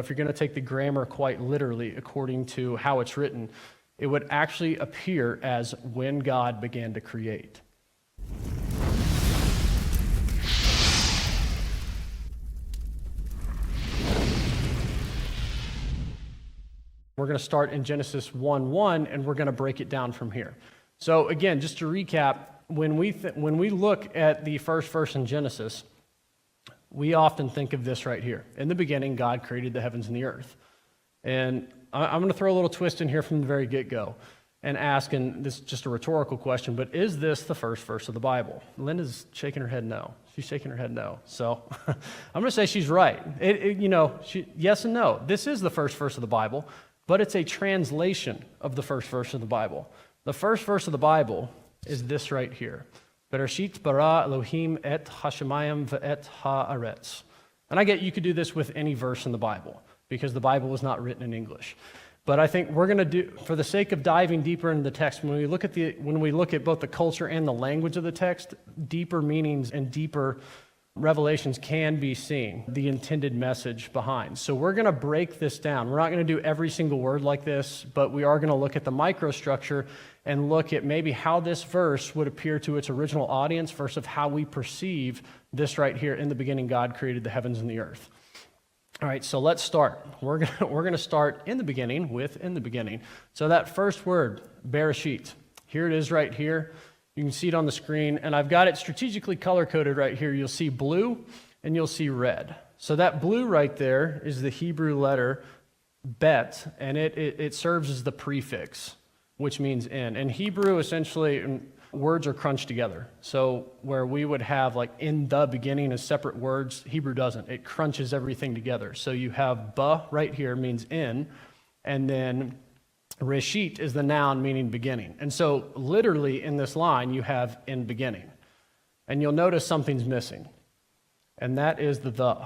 If you're going to take the grammar quite literally according to how it's written, it would actually appear as when God began to create. We're going to start in Genesis 1:1, and we're going to break it down from here. So again, just to recap, when we look at the first verse in Genesis, we often think of this right here. In the beginning, God created the heavens and the earth. And I'm going to throw a little twist in here from the very get-go and ask, and this is just a rhetorical question, but is this the first verse of the Bible? Linda's shaking her head no. She's shaking her head no. So I'm going to say she's right. Yes and no. This is the first verse of the Bible, but it's a translation of the first verse of the Bible. The first verse of the Bible is this right here. Bereshit bara Elohim et hashamayim ve'et aretz. And I get you could do this with any verse in the Bible because the Bible was not written in English. But I think we're going to do, for the sake of diving deeper into the text, when we look at both the culture and the language of the text, deeper meanings and deeper revelations can be seen, the intended message behind. So we're going to break this down. We're not going to do every single word like this, but we are going to look at the microstructure and look at maybe how this verse would appear to its original audience versus how we perceive this right here. In the beginning, God created the heavens and the earth. All right, so let's start. We're going to start in the beginning with in the beginning. So that first word, Bereshit, here it is right here. You can see it on the screen, and I've got it strategically color-coded right here. You'll see blue and you'll see red. So that blue right there is the Hebrew letter bet, and it serves as the prefix, which means in. In Hebrew, essentially, words are crunched together. So where we would have like in the beginning as separate words, Hebrew doesn't. It crunches everything together. So you have ba right here means in, and then reshit is the noun meaning beginning. And so literally in this line, you have in beginning. And you'll notice something's missing, and that is the.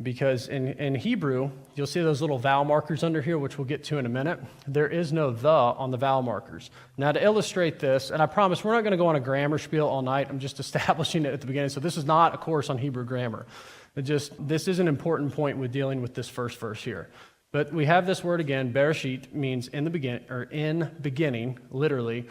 Because in Hebrew, you'll see those little vowel markers under here, which we'll get to in a minute. There is no the on the vowel markers. Now, to illustrate this, and I promise we're not going to go on a grammar spiel all night. I'm just establishing it at the beginning. So this is not a course on Hebrew grammar. This is an important point with dealing with this first verse here. But we have this word again, Bereshit, means in beginning, literally.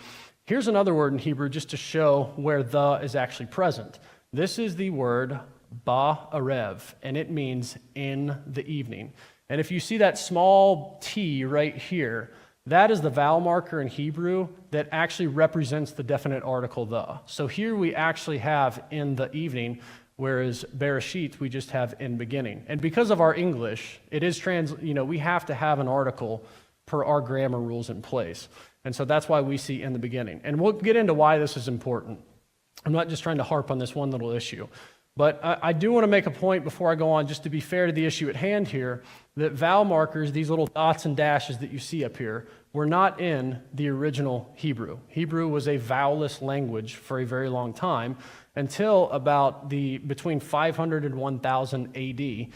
Here's another word in Hebrew just to show where the is actually present. This is the word Ba'arev, and it means in the evening. And if you see that small T right here, that is the vowel marker in Hebrew that actually represents the definite article the. So here we actually have in the evening, whereas Bereshit, we just have in beginning. And because of our English, it is we have to have an article per our grammar rules in place. And so that's why we see in the beginning. And we'll get into why this is important. I'm not just trying to harp on this one little issue. But I do want to make a point before I go on, just to be fair to the issue at hand here, that vowel markers, these little dots and dashes that you see up here, were not in the original Hebrew. Hebrew was a vowelless language for a very long time, until about between 500 and 1000 AD.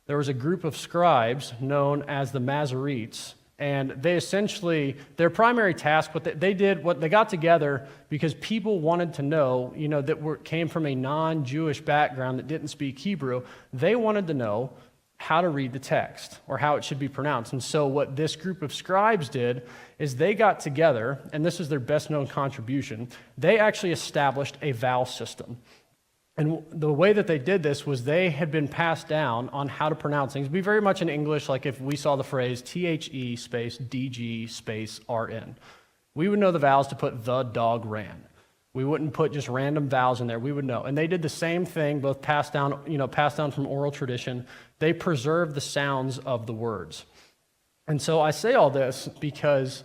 There was a group of scribes known as the Masoretes, and they essentially, their primary task, what they got together because people wanted to know, that came from a non-Jewish background that didn't speak Hebrew. They wanted to know how to read the text or how it should be pronounced. And so what this group of scribes did is they got together, and this is their best known contribution, they actually established a vowel system. And the way that they did this was they had been passed down on how to pronounce things. It'd be very much in English, like if we saw the phrase THE space DG space RN. We would know the vowels to put the dog ran. We wouldn't put just random vowels in there. We would know. And they did the same thing, both passed down from oral tradition. They preserved the sounds of the words. And so I say all this because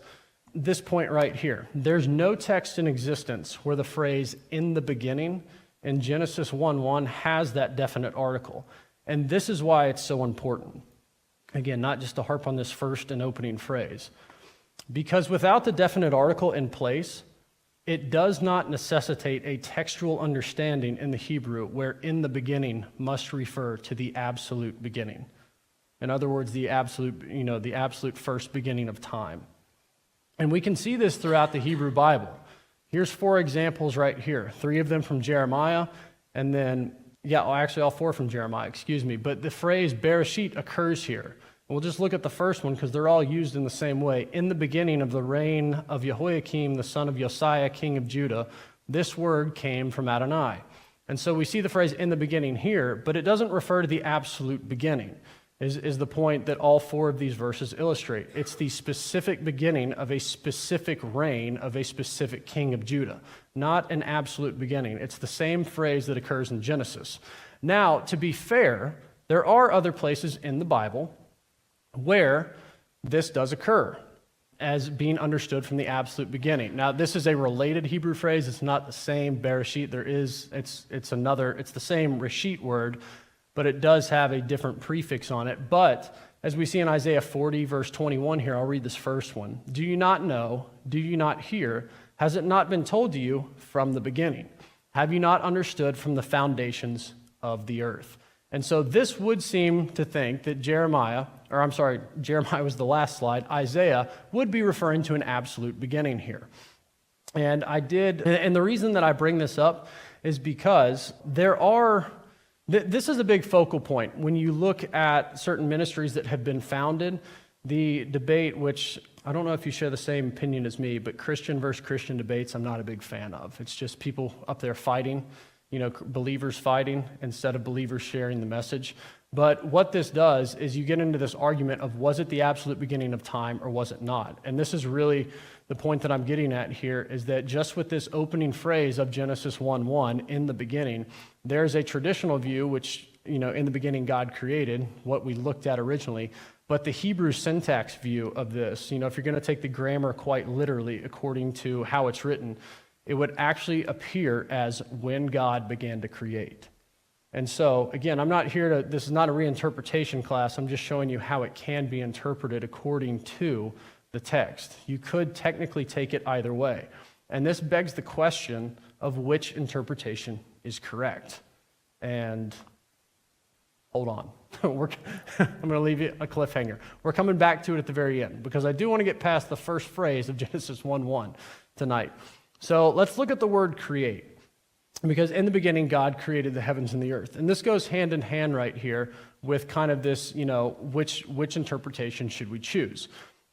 this point right here, there's no text in existence where the phrase in the beginning in Genesis 1:1 has that definite article. And this is why it's so important. Again, not just to harp on this first and opening phrase. Because without the definite article in place, it does not necessitate a textual understanding in the Hebrew where in the beginning must refer to the absolute beginning. In other words, the absolute first beginning of time. And we can see this throughout the Hebrew Bible. Here's 4 examples right here, 3 of them from Jeremiah, and then, all 4 from Jeremiah, But the phrase Bereshit occurs here. We'll just look at the first one because they're all used in the same way. In the beginning of the reign of Jehoiakim, the son of Josiah, king of Judah, this word came from Adonai. And so we see the phrase in the beginning here, but it doesn't refer to the absolute beginning, is the point that all four of these verses illustrate. It's the specific beginning of a specific reign of a specific king of Judah, not an absolute beginning. It's the same phrase that occurs in Genesis. Now, to be fair, there are other places in the Bible where this does occur as being understood from the absolute beginning. Now, this is a related Hebrew phrase. It's not the same Bereshit. It's the same Reshit word, but it does have a different prefix on it. But as we see in Isaiah 40, verse 21 here, I'll read this first one. Do you not know? Do you not hear? Has it not been told to you from the beginning? Have you not understood from the foundations of the earth? And so this would seem to think that Jeremiah was the last slide, Isaiah would be referring to an absolute beginning here. And the reason that I bring this up is because this is a big focal point. When you look at certain ministries that have been founded, the debate, which I don't know if you share the same opinion as me, but Christian versus Christian debates, I'm not a big fan of. It's just people up there fighting, believers fighting instead of believers sharing the message. But what this does is you get into this argument of was it the absolute beginning of time or was it not? And this is really the point that I'm getting at here, is that just with this opening phrase of Genesis 1:1, in the beginning, there's a traditional view, which, in the beginning God created, what we looked at originally, but the Hebrew syntax view of this, if you're going to take the grammar quite literally according to how it's written, it would actually appear as when God began to create. And so, again, this is not a reinterpretation class. I'm just showing you how it can be interpreted according to the text. You could technically take it either way. And this begs the question of which interpretation is correct. And hold on. I'm going to leave you a cliffhanger. We're coming back to it at the very end because I do want to get past the first phrase of Genesis 1:1 tonight. So let's look at the word create. Because in the beginning, God created the heavens and the earth. And this goes hand in hand right here with kind of this, which interpretation should we choose?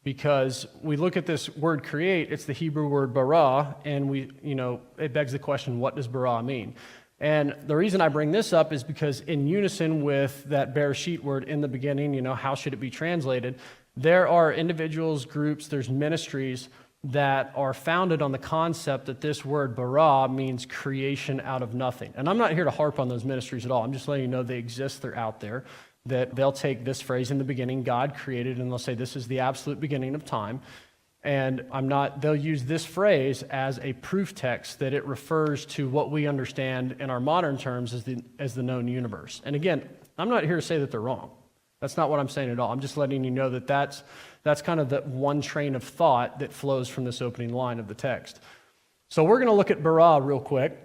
Because we look at this word create, it's the Hebrew word bara, and it begs the question, what does bara mean? And the reason I bring this up is because in unison with that Bereshit word in the beginning, how should it be translated? There are individuals, groups, there's ministries that are founded on the concept that this word bara means creation out of nothing. And I'm not here to harp on those ministries at all. I'm just letting you know they exist, they're out there, that they'll take this phrase in the beginning, God created, and they'll say this is the absolute beginning of time. And they'll use this phrase as a proof text that it refers to what we understand in our modern terms as the known universe. And again, I'm not here to say that they're wrong. That's not what I'm saying at all. I'm just letting you know that that's kind of the one train of thought that flows from this opening line of the text. So we're going to look at bara real quick.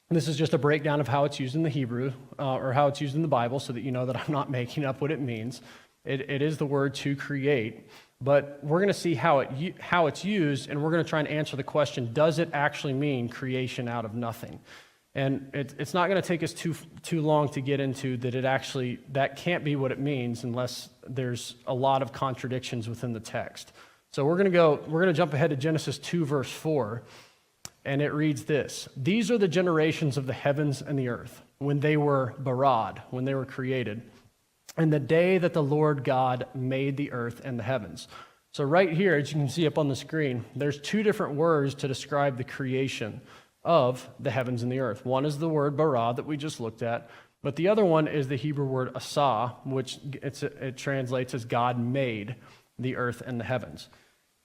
This is just a breakdown of how it's used in the Hebrew, or how it's used in the Bible, so that you know that I'm not making up what it means. It is the word to create, but we're going to see how it's used, and we're going to try and answer the question, does it actually mean creation out of nothing? And it's not going to take us too long to get into that can't be what it means unless there's a lot of contradictions within the text. So we're going to jump ahead to Genesis 2, verse 4, and it reads this: These are the generations of the heavens and the earth, when they were barad, when they were created, and the day that the Lord God made the earth and the heavens. So right here, as you can see up on the screen, there's two different words to describe the creation of the heavens and the earth. One is the word bara that we just looked at, but the other one is the Hebrew word asah, which it translates as God made the earth and the heavens.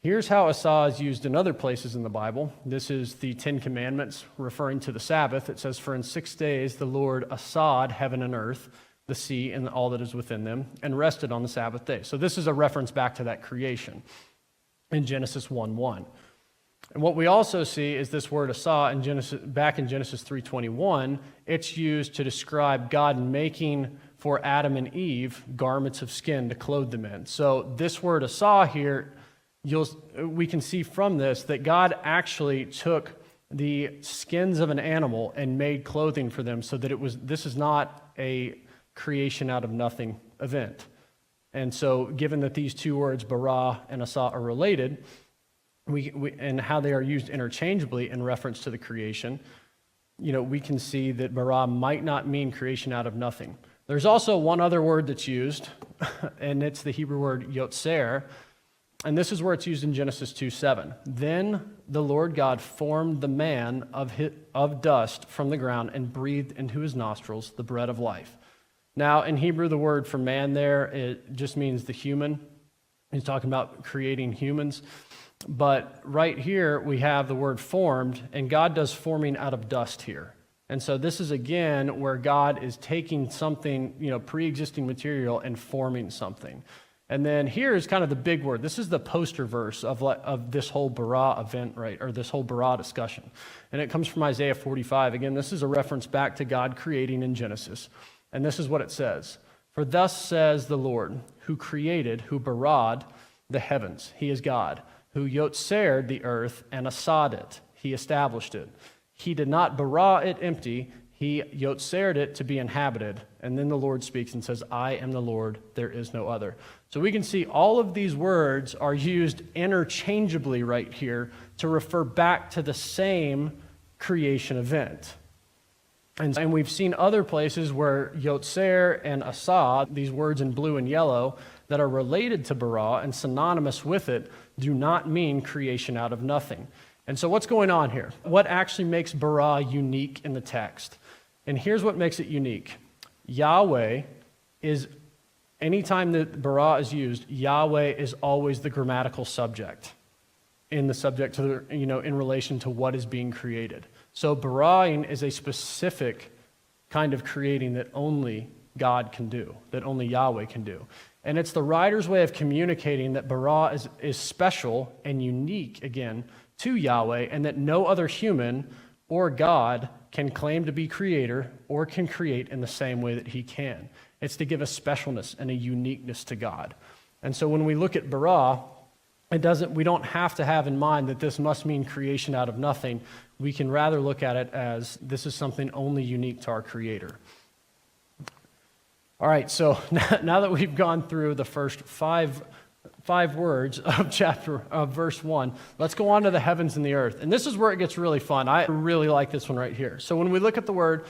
Here's how asah is used in other places in the Bible. This is the Ten Commandments referring to the Sabbath. It says, for in 6 days the Lord asad heaven and earth, the sea and all that is within them, and rested on the Sabbath day. So this is a reference back to that creation in Genesis 1:1. And what we also see is this word asah back in Genesis 3:21. It's used to describe God making for Adam and Eve garments of skin to clothe them in. So this word asah here, we can see from this that God actually took the skins of an animal and made clothing for them, so that this is not a creation out of nothing event. And so given that these two words, bara and asah, are related, and how they are used interchangeably in reference to the creation, we can see that bara might not mean creation out of nothing. There's also one other word that's used, and it's the Hebrew word yotzer, and this is where it's used in Genesis 2:7. Then the Lord God formed the man of dust from the ground and breathed into his nostrils the breath of life. Now, in Hebrew, the word for man there, it just means the human. He's talking about creating humans. But right here, we have the word formed, and God does forming out of dust here. And so this is, again, where God is taking something, pre-existing material and forming something. And then here is kind of the big word. This is the poster verse of this whole bara event, right, or this whole bara discussion. And it comes from Isaiah 45. Again, this is a reference back to God creating in Genesis. And this is what it says. For thus says the Lord, who created, who barad the heavens. He is God. Who yotzered the earth and asad it. He established it. He did not bara it empty. He yotzered it to be inhabited. And then the Lord speaks and says, I am the Lord, there is no other. So we can see all of these words are used interchangeably right here to refer back to the same creation event. And we've seen other places where yotzer and asah, these words in blue and yellow, that are related to bara and synonymous with it, do not mean creation out of nothing. And so what's going on here? What actually makes bara unique in the text? And here's what makes it unique. Yahweh is, anytime that bara is used, Yahweh is always the grammatical subject in the subject to the, in relation to what is being created. So baraing is a specific kind of creating that only God can do, that only Yahweh can do. And it's the writer's way of communicating that bara is special and unique, again, to Yahweh, and that no other human or God can claim to be creator or can create in the same way that he can. It's to give a specialness and a uniqueness to God. And so when we look at bara, we don't have to have in mind that this must mean creation out of nothing. We can rather look at it as this is something only unique to our Creator. All right, so now that we've gone through the first five words of verse 1, let's go on to the heavens and the earth. And this is where it gets really fun. I really like this one right here. So when we look at the word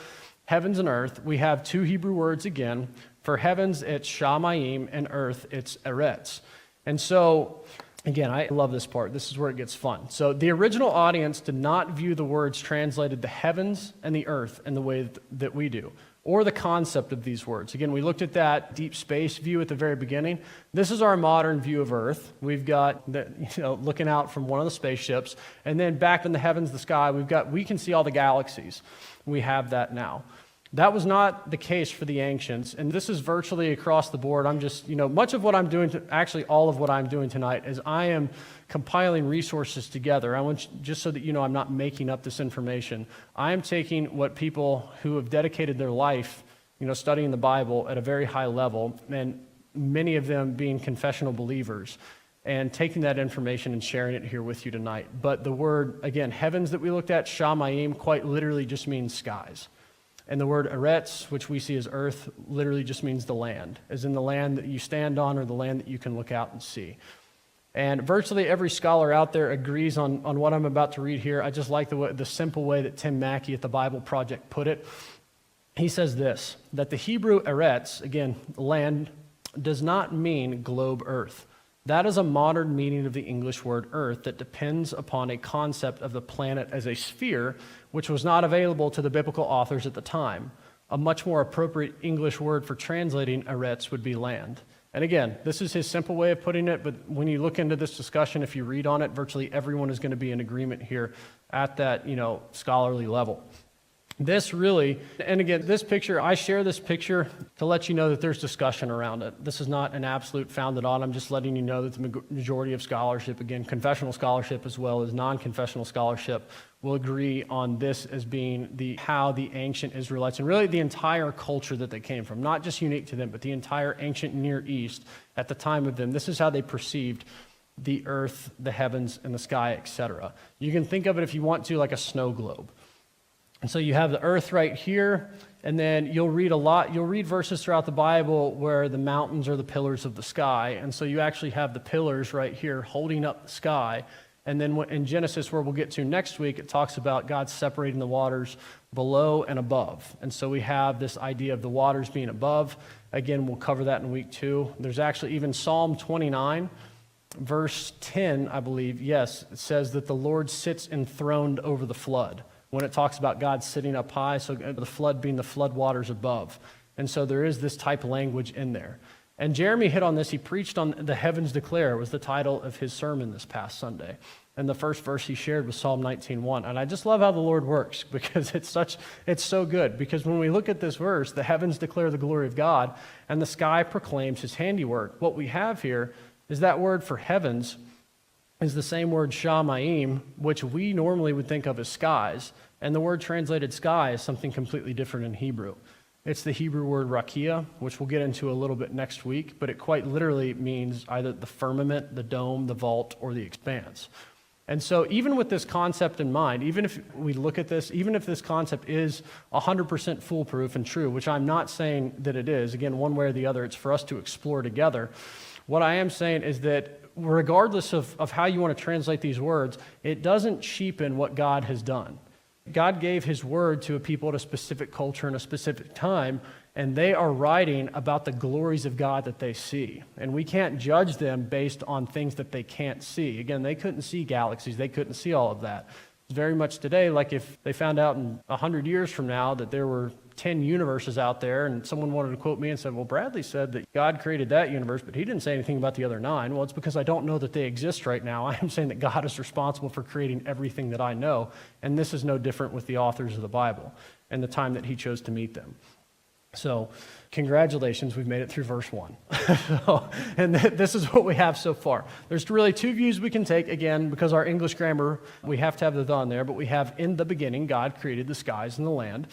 heavens and earth, we have two Hebrew words again. For heavens, it's shamayim, and earth, it's aretz. And so, again, I love this part. This is where it gets fun. So the original audience did not view the words translated the heavens and the earth in the way that we do, or the concept of these words. Again, we looked at that deep space view at the very beginning. This is our modern view of Earth. We've got looking out from one of the spaceships, and then back in the heavens, the sky, we can see all the galaxies. We have that now. That was not the case for the ancients, and this is virtually across the board. I'm just, much of what I'm doing, actually all of what I'm doing tonight is I am compiling resources together. I want just so that I'm not making up this information. I am taking what people who have dedicated their life, studying the Bible at a very high level, and many of them being confessional believers, and taking that information and sharing it here with you tonight. But the word, again, heavens that we looked at, shamayim, quite literally just means skies. And the word aretz, which we see as earth, literally just means the land, as in the land that you stand on or the land that you can look out and see. And virtually every scholar out there agrees on what I'm about to read here. I just like the simple way that Tim Mackey at the Bible Project put it. He says this, that the Hebrew aretz, again, land, does not mean globe earth. That is a modern meaning of the English word earth that depends upon a concept of the planet as a sphere, which was not available to the biblical authors at the time. A much more appropriate English word for translating aretz would be land. And again, this is his simple way of putting it, but when you look into this discussion, if you read on it, virtually everyone is going to be in agreement here at that, scholarly level. This really, and again, this picture, I share this picture to let you know that there's discussion around it. This is not an absolute founded on. I'm just letting you know that the majority of scholarship, again, confessional scholarship as well as non-confessional scholarship, will agree on this as being how the ancient Israelites, and really the entire culture that they came from, not just unique to them, but the entire ancient Near East at the time of them, this is how they perceived the earth, the heavens, and the sky, etc. You can think of it, if you want to, like a snow globe. And so you have the earth right here, And then you'll read verses throughout the Bible where the mountains are the pillars of the sky. And so you actually have the pillars right here holding up the sky. And then in Genesis, where we'll get to next week, it talks about God separating the waters below and above. And so we have this idea of the waters being above. Again, we'll cover that in week 2. There's actually even Psalm 29, verse 10, I believe. Yes, it says that the Lord sits enthroned over the flood. When it talks about God sitting up high, so the flood being the flood waters above. And so there is this type of language in there. And Jeremy hit on this. He preached on the heavens declare was the title of his sermon this past Sunday. And the first verse he shared was Psalm 19:1. And I just love how the Lord works because it's so good. Because when we look at this verse, the heavens declare the glory of God and the sky proclaims his handiwork. What we have here is that word for heavens is the same word shamayim, which we normally would think of as skies. And the word translated sky is something completely different in Hebrew. It's the Hebrew word rakia, which we'll get into a little bit next week, but it quite literally means either the firmament, the dome, the vault, or the expanse. And so even with this concept in mind, even if we look at this, even if this concept is 100% foolproof and true, which I'm not saying that it is, again, one way or the other, it's for us to explore together. What I am saying is that regardless of how you want to translate these words, it doesn't cheapen what God has done. God gave his word to a people at a specific culture in a specific time, and they are writing about the glories of God that they see. And we can't judge them based on things that they can't see. Again, they couldn't see galaxies. They couldn't see all of that. It's very much today, like if they found out in 100 years from now that there were 10 universes out there, and someone wanted to quote me and said, well, Bradley said that God created that universe, but he didn't say anything about the other 9. Well, it's because I don't know that they exist right now. I am saying that God is responsible for creating everything that I know, and this is no different with the authors of the Bible and the time that he chose to meet them. So, congratulations, we've made it through verse 1. And this is what we have so far. There's really 2 views we can take, again, because our English grammar, we have to have the on there, but we have in the beginning, God created the skies and the land.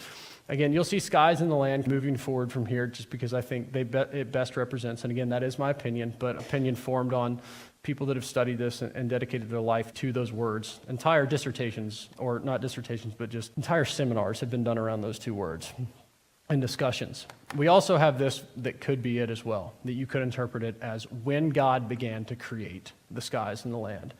Again, you'll see skies and the land moving forward from here just because I think it best represents, and again, that is my opinion, but opinion formed on people that have studied this and dedicated their life to those words. Entire dissertations, or not dissertations, but just entire seminars have been done around those 2 words. And discussions. We also have this that could be it as well, that you could interpret it as when God began to create the skies and the land.